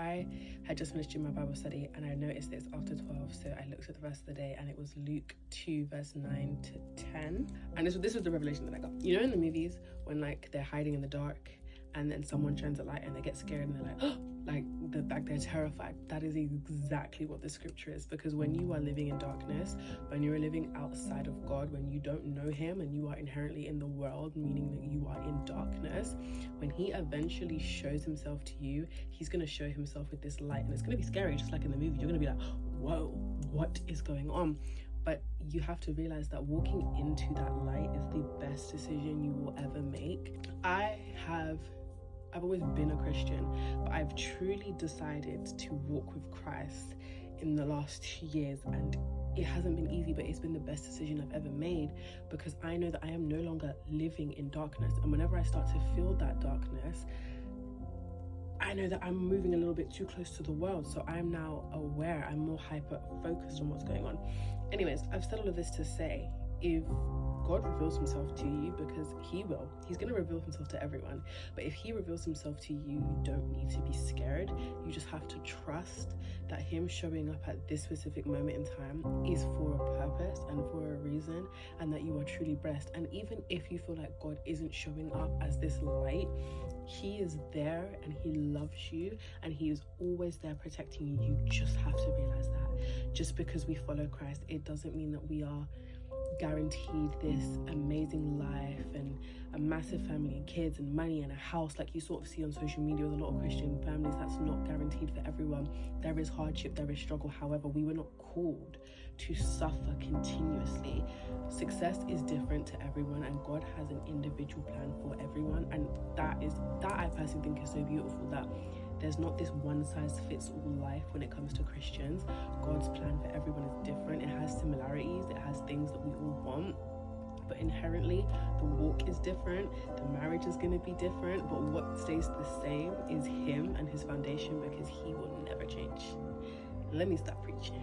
I had just finished doing my Bible study and I noticed it's after 12, so I looked at the verse of the day and it was Luke 2 verse 9 to 10. And this was the revelation that I got. You know, in the movies when like they're hiding in the dark and then someone shines a light and they get scared and they're like, oh, like they're terrified. That is exactly what the scripture is, because when you are living in darkness, when you're living outside of God, when you don't know him and you are inherently in the world, meaning that you are in darkness, when he eventually shows himself to you, he's going to show himself with this light, and it's going to be scary, just like in the movie. You're going to be like, whoa, what is going on? But you have to realize that walking into that light is the best decision you will ever make. I've always been a Christian, but I've truly decided to walk with Christ in the last 2 years, and it hasn't been easy, but it's been the best decision I've ever made, because I know that I am no longer living in darkness. And whenever I start to feel that darkness, I know that I'm moving a little bit too close to the world. So I'm now aware, I'm more hyper focused on what's going on. Anyways, I've said all of this to say, if God reveals himself to you, because he will, he's going to reveal himself to everyone, but if he reveals himself to you, you don't need to be scared. You just have to trust that him showing up at this specific moment in time is for a purpose and for a reason, and that you are truly blessed. And even if you feel like God isn't showing up as this light, he is there and he loves you and he is always there protecting you. You just have to realize that. Just because we follow Christ, it doesn't mean that we are guaranteed this amazing life and a massive family and kids and money and a house like you sort of see on social media with a lot of Christian families. That's not guaranteed for everyone. There is hardship, there is struggle. However, we were not called to suffer continuously. Success is different to everyone, and God has an individual plan for everyone, and that I personally think is so beautiful, that there's not this one size fits all life when it comes to Christians. God's plan for everyone is different. It has similarities, it has things that we all want, but inherently the walk is different, the marriage is going to be different, but what stays the same is him and his foundation, because he will never change. Let me stop preaching.